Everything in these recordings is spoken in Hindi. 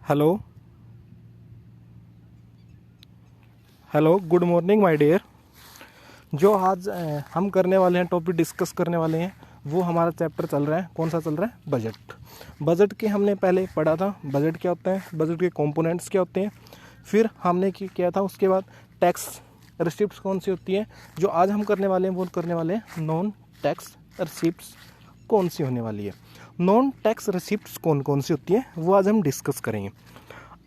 Hello hello, good morning my dear. जो आज हम करने वाले हैं, टॉपिक डिस्कस करने वाले हैं, वो हमारा चैप्टर चल रहा है। कौन सा चल रहा है? बजट। बजट के हमने पहले पढ़ा था, बजट क्या होता है, बजट के कंपोनेंट्स क्या होते हैं। फिर हमने किया था उसके बाद टैक्स रिसिप्ट्स कौन सी होती है। जो आज हम करने वाले हैं वो करने वाले हैं नॉन टैक्स रिसिप्ट्स कौन सी होने वाली है। नॉन टैक्स रिसिप्ट्स कौन कौन सी होती है वो आज हम डिस्कस करेंगे।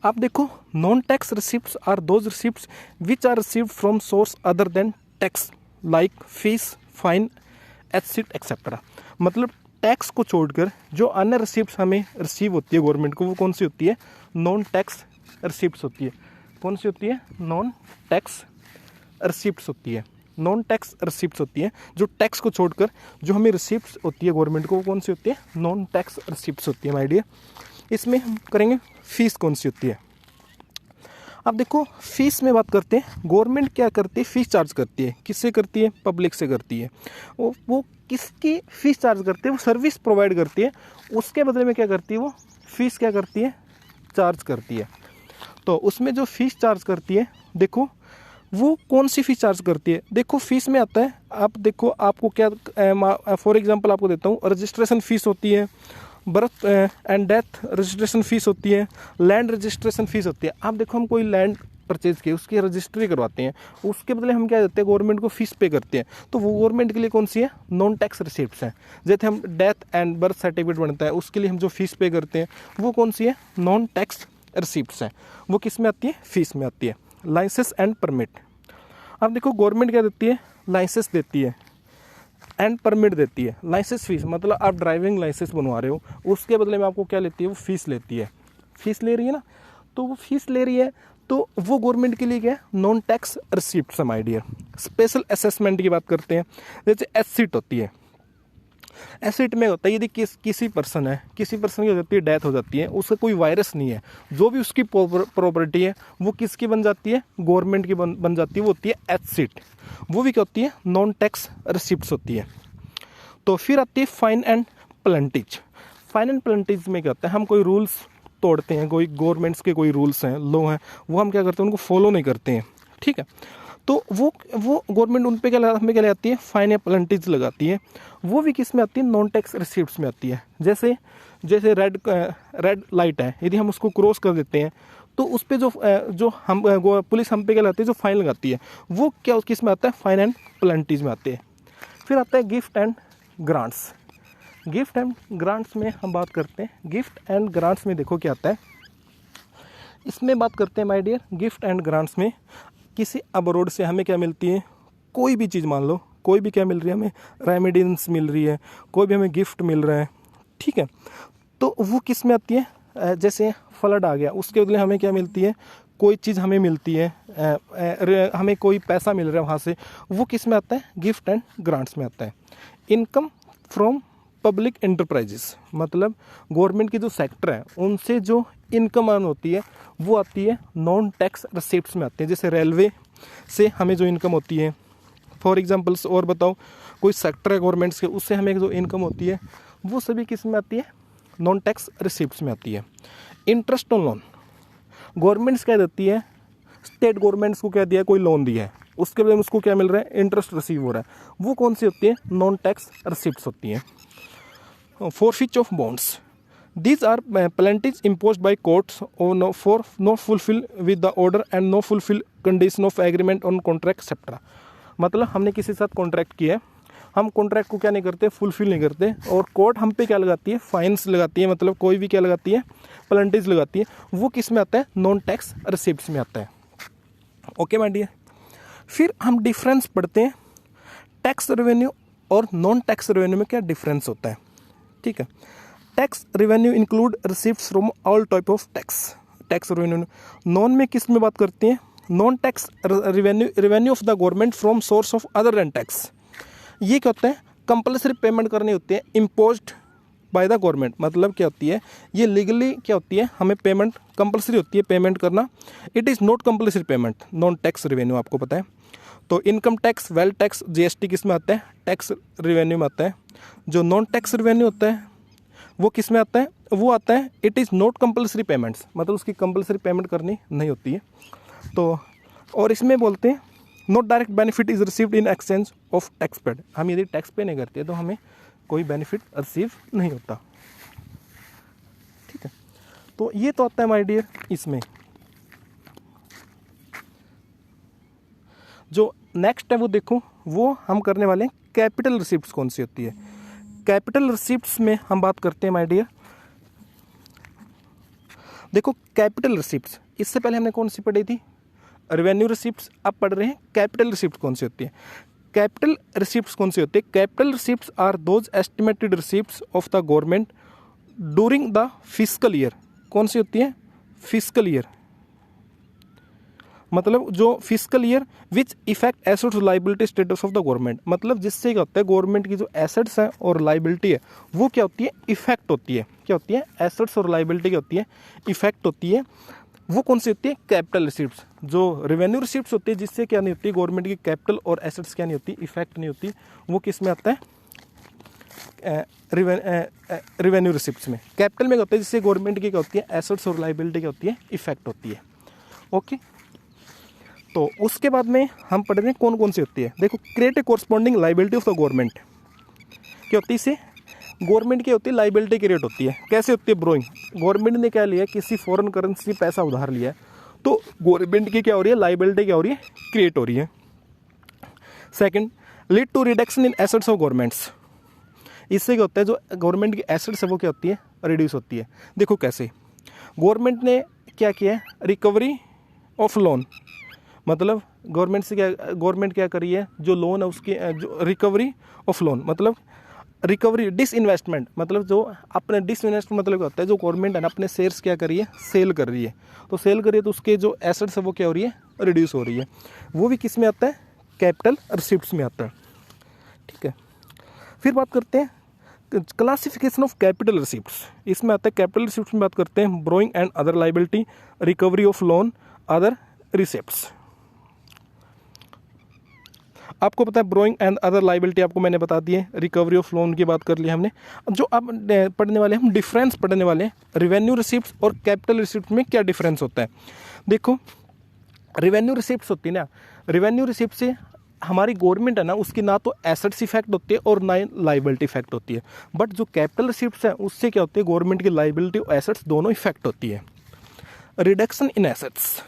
आप देखो, non tax receipts are those receipts which are received from source other than tax like fees, fine, etcetera etcetera. मतलब टैक्स को छोड़कर जो अन्य रिसिप्ट्स हमें रिसीव होती है गवर्नमेंट को, वो कौन सी होती है? नॉन टैक्स रिसिप्ट्स होती है। कौन सी होती है? नॉन टैक्स रिसिप्ट्स होती है। नॉन टैक्स रिसिप्ट्स होती है जो टैक्स को छोड़कर जो हमें रिसिप्ट्स होती है गवर्नमेंट को, वो कौन सी होती है? नॉन टैक्स रिसिप्ट्स होती है माय डियर। इसमें हम करेंगे फीस कौन सी होती है। अब देखो, फीस में बात करते हैं। गवर्नमेंट क्या करती है? फीस चार्ज करती है। किससे करती है? पब्लिक से करती है। वो किसकी फीस चार्ज करती है? वो सर्विस प्रोवाइड करती है, उसके बदले में क्या करती है? वो फीस क्या करती है? चार्ज करती है। तो उसमें जो फीस चार्ज करती है, देखो वो कौन सी फीस चार्ज करती है। देखो फीस में आता है, आप देखो आपको क्या, फॉर एग्जांपल आपको देता हूँ, रजिस्ट्रेशन फीस होती है, birth and death registration fees होती है, लैंड रजिस्ट्रेशन फीस होती है। आप देखो, हम कोई लैंड परचेज किए, उसकी रजिस्ट्री करवाते हैं, उसके बदले हम क्या देते हैं? गवर्नमेंट को फीस पे करते हैं। तो वो गवर्नमेंट के लिए कौन सी है? नॉन टैक्स रिसिप्ट्स हैं। जैसे हम डेथ एंड बर्थ सर्टिफिकेट बनता है, उसके लिए हम जो फीस पे करते हैं, वो कौन सी है? नॉन टैक्स रिसिप्ट्स हैं। वो किस में आती है? फीस में आती है। Licence and permit. अब देखो, गवर्नमेंट क्या देती है? लाइसेंस देती है एंड परमिट देती है। लाइसेंस फीस मतलब आप ड्राइविंग लाइसेंस बनवा रहे हो, उसके बदले में आपको क्या लेती है? वो फीस लेती है। फीस ले रही है ना, तो वो फीस ले रही है, तो वो गवर्नमेंट के लिए क्या है? Non tax receipts my dear. Special assessment की बात करते हैं, जैसे एसेट होती है। एसेट में होता है, यदि किसी पर्सन की हो जाती है, डेथ हो जाती है, उसका कोई वायरस नहीं है, जो भी उसकी प्रॉपर्टी है वो किसकी बन जाती है? गवर्नमेंट की बन जाती है। वो होती है एसेट। वो भी क्या होती है? नॉन टैक्स रिसिप्ट्स होती है। तो फिर आती है fine and penalties. Fine and penalties में क्या होता है? हम कोई रूल्स तोड़ते हैं, कोई गवर्नमेंट्स के कोई रूल्स हैं, लॉ हैं, वो हम क्या करते हैं? उनको फॉलो नहीं करते हैं, ठीक है। तो वो गवर्नमेंट उन पे हमें क्या लगाती है? फाइन या पेनल्टीज लगाती है। वो भी किस में आती है? नॉन टैक्स रिसिप्ट्स में आती है। जैसे रेड लाइट है, यदि हम उसको क्रॉस कर देते हैं, तो उस पर जो हम पुलिस हम पे क्या लगाती है? जो फाइन लगाती है, वो क्या किस में आता है? फाइन एंड पेनल्टीज में आते हैं। फिर आता है gift and grants. Gift and grants में हम बात करते हैं। गिफ्ट एंड ग्रांट्स में देखो क्या आता है, इसमें बात करते हैं my dear. Gift and grants में किसी अब्रॉड से हमें क्या मिलती है? कोई भी चीज़, मान लो कोई भी क्या मिल रही है हमें? रेमिडेंस मिल रही है, कोई भी हमें गिफ्ट मिल रहा है, ठीक है। तो वो किस में आती है? जैसे फ्लड आ गया, उसके बदले हमें क्या मिलती है? कोई चीज़ हमें मिलती है, हमें कोई पैसा मिल रहा है वहाँ से, वो किस में आता है? गिफ्ट एंड ग्रांट्स में आता है। इनकम फ्रॉम पब्लिक एंटरप्राइजेस, मतलब गवर्नमेंट की जो सेक्टर है उनसे जो इनकम अर्न होती है, वो आती है नॉन टैक्स रिसिप्ट्स में आती है। जैसे रेलवे से हमें जो इनकम होती है, फॉर एग्जांपल्स और बताओ, कोई सेक्टर है गवर्नमेंट्स के, उससे हमें जो इनकम होती है, वो सभी किस में आती है? नॉन टैक्स रिसिप्ट्स में आती है। इंटरेस्ट ऑन लोन, गवर्नमेंट्स क्या देती है? स्टेट गवर्नमेंट्स को क्या दिया है? कोई लोन दिया है, उसके बाद उसको क्या मिल रहा है? इंटरेस्ट रिसीव हो रहा है। वो कौन सी होती है? नॉन टैक्स रिसिप्ट्स होती हैं। Forfeit of bonds. These are penalties imposed by courts for no fulfill with the order and no fulfill condition of agreement on contract etc. मतलब हमने किसी के साथ कॉन्ट्रैक्ट किया है, हम कॉन्ट्रैक्ट को क्या नहीं करते? फुलफिल नहीं करते, और कोर्ट हम पे क्या लगाती है? फाइन्स लगाती है, मतलब कोई भी क्या लगाती है? पेनल्टीज लगाती है। वो किस में आता है? नॉन टैक्स रिसिप्ट्स में आता है। ओके माय डियर, फिर हम डिफरेंस पढ़ते हैं। टैक्स रेवेन्यू और नॉन टैक्स रेवेन्यू में क्या डिफरेंस होता है, ठीक है। Tax revenue include receives from all type of tax revenue. Non में किस में बात करते हैं? Non tax revenue of the government from source of other than tax. ये क्या होता है? कंपल्सरी पेमेंट करनी होती है, इम्पोज्ड बाय द गवर्नमेंट। मतलब क्या होती है? ये लीगली क्या होती है? हमें पेमेंट कंपल्सरी होती है पेमेंट करना। It is not compulsory payment, non tax revenue, आपको पता है। तो income tax, wealth tax, GST किस में आता है? टैक्स रेवेन्यू में आता है। जो नॉन टैक्स रेवेन्यू होता है वो किस में आता है? वो आता है it is not compulsory payments, मतलब उसकी कंपल्सरी पेमेंट करनी नहीं होती है। तो और इसमें बोलते हैं not direct benefit is received in exchange of tax paid, हम यदि टैक्स पे नहीं करते तो हमें कोई बेनिफिट रिसीव नहीं होता। ठीक है, तो ये तो आता है माय डियर। इसमें जो नेक्स्ट है वो देखो, वो हम करने वाले हैं कैपिटल रिसिप्ट्स कौन सी होती है। कैपिटल रिसिप्ट्स में हम बात करते हैं माय डियर, देखो कैपिटल रिसिप्ट्स, इससे पहले हमने कौन सी पढ़ी थी, रेवेन्यू रिसिप्ट्स। अब पढ़ रहे हैं कैपिटल रिसिप्ट्स कौन सी होती है। कैपिटल रिसिप्ट्स कौन सी होती है, capital receipts are those estimated receipts of the government during the fiscal year. कौन सी होती है, फिस्कल ईयर, मतलब जो fiscal year which effect assets liability status of the government, मतलब जिससे क्या होता है गवर्नमेंट की जो एसेट्स है और लाइबिलिटी है वो क्या होती है, इफेक्ट होती है। क्या होती है, एसेट्स और लाइबिलिटी क्या होती है, इफेक्ट होती है। वो कौन सी होती है, कैपिटल रिसिप्ट्स। जो रेवेन्यू रिसिप्ट्स होती है जिससे क्या नहीं होती, गवर्नमेंट की कैपिटल और एसेट्स क्या नहीं होती, इफेक्ट नहीं होती, वो किस में आता है, रेवेन्यू रिसिप्ट्स में। कैपिटल में क्या होता है, जिससे गवर्नमेंट की क्या होती है, एसेट्स और लाइबिलिटी क्या होती है, इफेक्ट होती है। ओके, तो उसके बाद में हम पढ़ रहे हैं कौन कौन सी होती है। देखो create a corresponding liability of the government, क्या होती है, इससे गवर्नमेंट की होती है लाइबिलिटी क्रिएट होती है। कैसे होती है, ब्रोइंग, गवर्नमेंट ने क्या लिया, किसी फॉरेन करेंसी पैसा उधार लिया है, तो गवर्नमेंट की क्या हो रही है, लाइबिलिटी क्या हो रही है, क्रिएट हो रही है। Second, lead to reduction in assets of governments, इससे क्या होता है, जो गवर्नमेंट की एसेट्स है वो क्या होती है, रिड्यूस होती है। देखो कैसे, गवर्नमेंट ने क्या किया है, रिकवरी ऑफ लोन, मतलब गवर्नमेंट से क्या, गवर्नमेंट क्या करी है, जो लोन है उसकी जो रिकवरी ऑफ लोन, मतलब रिकवरी, डिसइन्वेस्टमेंट, मतलब जो अपने डिसइन्वेस्टमेंट मतलब क्या होता है, जो गवर्नमेंट है ना अपने शेयर्स क्या कर रही है, सेल कर रही है, तो सेल कर रही है तो उसके जो एसेट्स है वो क्या हो रही है, रिड्यूस हो रही है। वो भी किस में आता है, कैपिटल रिसिप्ट्स में आता है। ठीक है, फिर बात करते हैं क्लासिफिकेशन ऑफ कैपिटल रिसिप्ट्स, इसमें आता है कैपिटल रिसिप्ट्स में बात करते हैं ब्रोइंग and other liability, recovery of loan, other receipts. आपको पता है ब्रोइंग एंड अदर लाइबिलिटी आपको मैंने बता दी है, रिकवरी ऑफ लोन की बात कर ली हमने। जो अब पढ़ने वाले हम डिफरेंस पढ़ने वाले हैं, रेवेन्यू रिसिप्ट्स और कैपिटल रिसिप्ट में क्या डिफरेंस होता है। देखो रेवेन्यू रिसिप्ट्स होती है ना, रेवेन्यू रिसिप्ट से हमारी गवर्नमेंट है ना उसकी ना तो एसेट्स इफेक्ट होती है और ना ही लाइबिलिटी इफेक्ट होती है। बट जो कैपिटल रिसिप्ट्स है उससे क्या होती है, गवर्नमेंट की लाइबिलिटी और एसेट्स दोनों इफेक्ट होती है। रिडक्शन इन एसेट्स,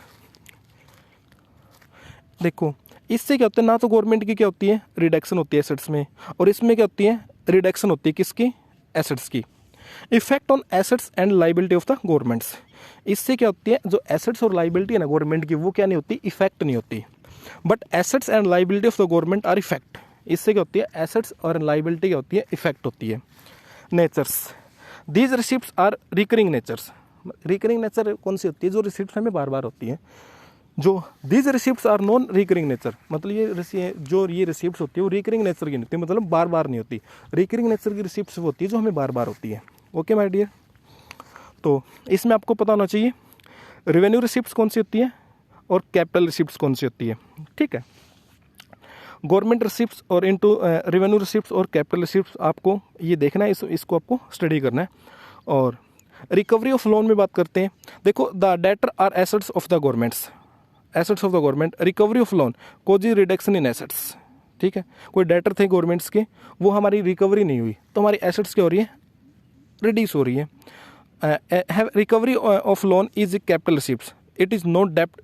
देखो इससे क्या होता है, ना तो गवर्नमेंट की क्या होती है, रिडक्शन होती है एसेट्स में, और इसमें क्या होती है, रिडक्शन होती है किसकी, एसेट्स की। Effect on assets and liability of the governments, इससे क्या होती है, जो एसेट्स और लाइबिलिटी है ना गवर्नमेंट की वो क्या नहीं होती, इफेक्ट नहीं होती। But assets and liability of the government are effect, इससे क्या होती है, एसेट्स और लाइबिलिटी क्या होती है, इफेक्ट होती है। Natures, these receipts are recurring natures, recurring nature कौन सी होती है, जो रिसिप्ट्स हमें बार बार होती है। जो these receipts are non recurring nature, मतलब ये रिसिप्ट्स होती है वो रिकरिंग नेचर की नहीं होती, मतलब बार बार नहीं होती। रिकरिंग नेचर की रिसिप्ट्स वो होती है जो हमें बार बार होती है। ओके माय डियर, तो इसमें आपको पता होना चाहिए रेवेन्यू रिसिप्ट्स कौन सी होती है और कैपिटल रिसिप्ट्स कौन सी होती है। ठीक है, गवर्नमेंट रिसिप्ट्स और इनटू रेवेन्यू रिसिप्ट्स और कैपिटल रिसिप्ट्स आपको ये देखना है, इसको आपको स्टडी करना है। और रिकवरी ऑफ लोन में बात करते हैं, देखो the debtor are assets of the governments, assets of the government, recovery of loan causes reduction in assets. ठीक है, कोई डेटर थे गवर्नमेंट्स के, वो हमारी रिकवरी नहीं हुई तो हमारी एसेट्स क्या हो रही है, रिड्यूस हो रही है। Recovery of loan is capital receipts, it is not डेप्ट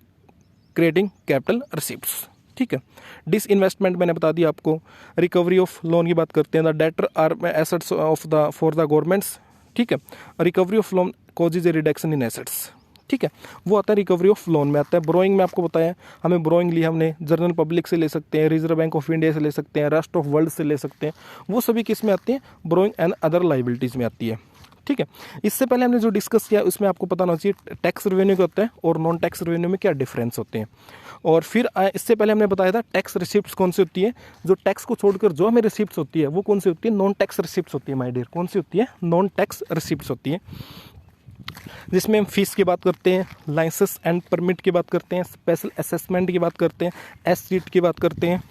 क्रिएटिंग कैपिटल रिसिप्ट्स। ठीक है, डिस इन्वेस्टमेंट मैंने बता दिया आपको। रिकवरी ऑफ लोन की बात करते हैं, the debtor are assets of the for the governments. ठीक है, recovery of loan causes a reduction in assets. ठीक है, वो आता है रिकवरी ऑफ लोन में आता है। ब्रोइंग में आपको बताया, हमें ब्रोइंग ली हमने जनरल पब्लिक से ले सकते हैं, रिजर्व बैंक ऑफ इंडिया से ले सकते हैं, रेस्ट ऑफ वर्ल्ड से ले सकते हैं, वो सभी किस में आती है, ब्रोइंग एंड अदर लाइबिलिटीज़ में आती है। ठीक है, इससे पहले हमने जो डिस्कस किया उसमें आपको पता होना चाहिए टैक्स रेवेन्यू क्या होता है और नॉन टैक्स रेवेन्यू में क्या डिफरेंस होते हैं। और फिर इससे पहले हमने बताया था टैक्स रिसिप्ट्स कौन सी होती है, जो टैक्स को छोड़कर जो हमें रिसिप्ट्स होती है वो कौन सी होती है, नॉन टैक्स रिसिप्ट्स होती है माय डियर। कौन सी होती है, नॉन टैक्स रिसिप्ट्स होती है, जिसमें हम फीस की बात करते हैं, लाइसेंस एंड परमिट की बात करते हैं, स्पेशल असेसमेंट की बात करते हैं, एस सीट की बात करते हैं,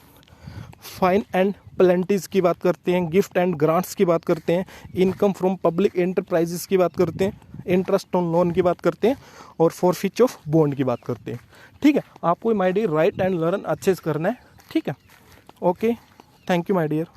फाइन एंड पेनल्टीज़ की बात करते हैं, गिफ्ट एंड ग्रांट्स की बात करते हैं, इनकम फ्रॉम पब्लिक एंटरप्राइजेस की बात करते हैं, इंटरेस्ट ऑन लोन की बात करते हैं और फॉरफिच ऑफ बॉन्ड की बात करते हैं। ठीक है, आपको my dear write and learn अच्छे से करना है। ठीक है, okay, thank you my dear.